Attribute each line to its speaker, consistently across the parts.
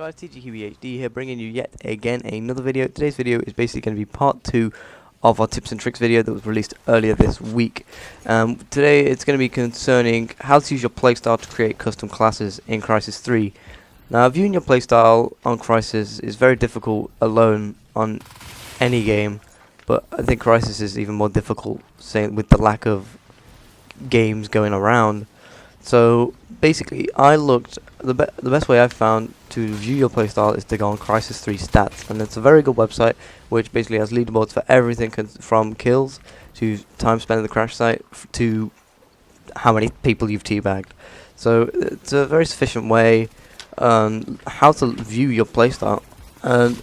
Speaker 1: guys, TG KiWi HD here, bringing you yet again another video. Today's video is basically going to be part 2 of our tips and tricks video that was released earlier this week. Today it's going to be concerning how to use your playstyle to create custom classes in Crysis 3. Now, viewing your playstyle on Crysis is very difficult alone on any game, but I think Crysis is even more difficult, say, with the lack of games going around. So basically, I looked. The best way I've found to view your playstyle is to go on Crysis 3 stats, and it's a very good website which basically has leaderboards for everything from kills to time spent in the crash site to how many people you've teabagged. So it's a very sufficient way how to view your playstyle, and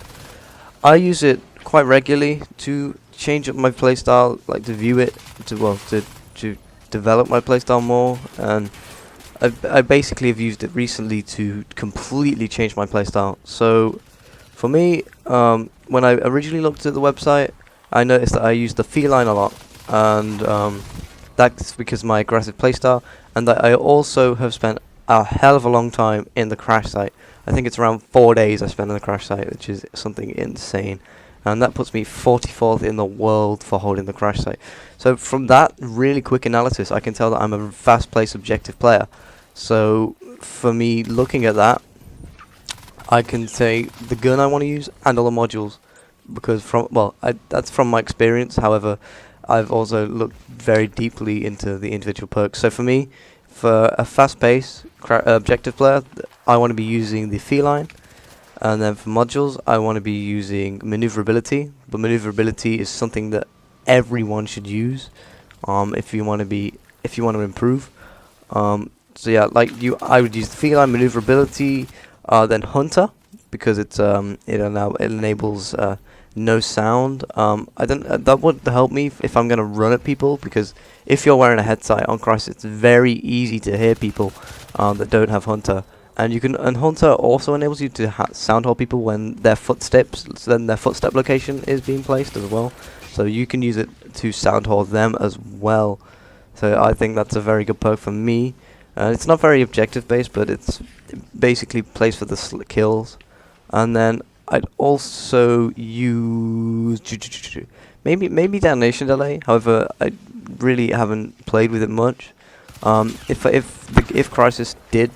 Speaker 1: I use it quite regularly to change up my playstyle, like to view it, to develop my playstyle more. And I basically have used it recently to completely change my playstyle. So for me, when I originally looked at the website, I noticed that I used the feline a lot, and that's because of my aggressive playstyle, and that I also have spent a hell of a long time in the crash site. I think it's around 4 days I spent in the crash site, which is something insane. And that puts me 44th in the world for holding the crash site. So from that really quick analysis, I can tell that I'm a fast-paced objective player. So for me, looking at that, I can say the gun I want to use and all the modules, because that's from my experience. However, I've also looked very deeply into the individual perks. So for me, for a fast-paced objective player, I want to be using the feline. And then for modules, I want to be using maneuverability. But maneuverability is something that everyone should use if you want to improve. So yeah, I would use the feline, maneuverability, then hunter, because it enables no sound. That would help me if I'm gonna run at people, because if you're wearing a head sight on Crysis, it's very easy to hear people that don't have hunter. And Hunter also enables you to sound hold people when their footsteps, then their footstep location is being placed as well. So you can use it to sound hold them as well. So I think that's a very good perk for me. It's not very objective based, but it basically plays for the kills. And then I'd also use maybe detonation delay. However, I really haven't played with it much. If Crysis did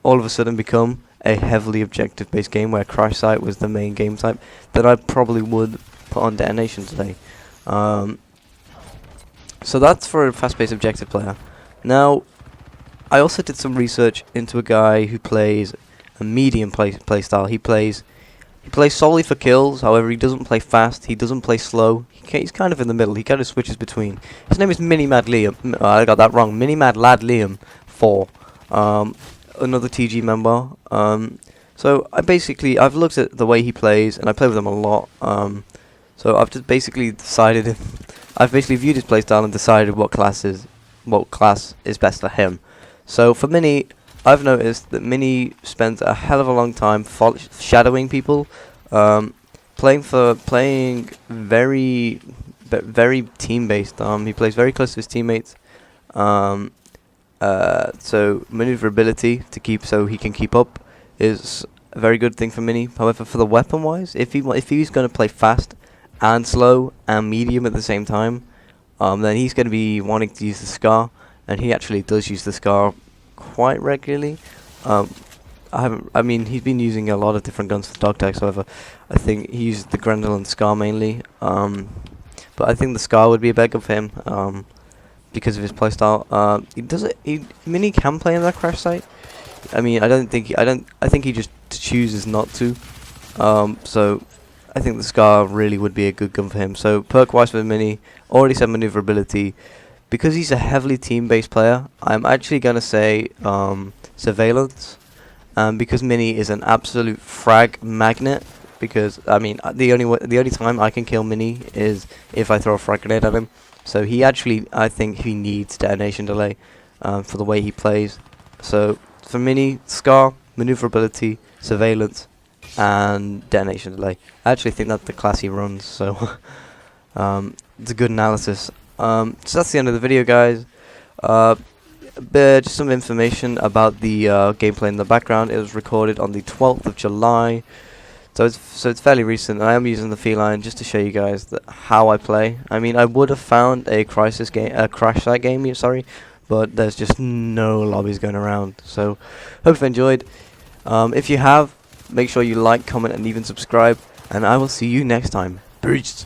Speaker 1: all of a sudden become a heavily objective based game where crash site was the main game type, then I probably would put on detonation today. So that's for a fast paced objective player. Now, I also did some research into a guy who plays a medium playstyle. He plays solely for kills. However, he doesn't play fast. He doesn't play slow. He's kind of in the middle. He kind of switches between. His name is Minimad Liam. I got that wrong. Minimad Lad Liam 4. Another TG member. So I've looked at the way he plays, and I play with him a lot. So I've just basically decided I've basically viewed his playstyle and decided what class is best for him. So for Mini, I've noticed that Mini spends a hell of a long time shadowing people, playing very team based. He plays very close to his teammates. So maneuverability so he can keep up is a very good thing for Mini. However, for the weapon wise, if he's going to play fast and slow and medium at the same time, then he's going to be wanting to use the Scar, and he actually does use the Scar quite regularly. He's been using a lot of different guns for dog tags. However, I think he uses the Grendel and Scar mainly. But I think the Scar would be a better gun for him. Because of his playstyle. Mini can play in that crash site. I think he just chooses not to. So I think the Scar really would be a good gun for him. So perk wise for Mini, already said maneuverability. Because he's a heavily team based player, I'm actually gonna say surveillance. Because Mini is an absolute frag magnet. Because the only time I can kill Mini is if I throw a frag grenade at him. So I think he needs detonation delay for the way he plays. So for Mini, Scar, maneuverability, surveillance, and detonation delay. I actually think that's the class he runs. So it's a good analysis. So that's the end of the video, guys. just some information about the gameplay in the background. It was recorded on the 12th of July, so it's fairly recent. I am using the feline just to show you guys how I play. I mean, I would have found a Crysis game, a crash site game, sorry, but there's just no lobbies going around. So, hope you enjoyed. If you have, make sure you like, comment, and even subscribe. And I will see you next time. Peace.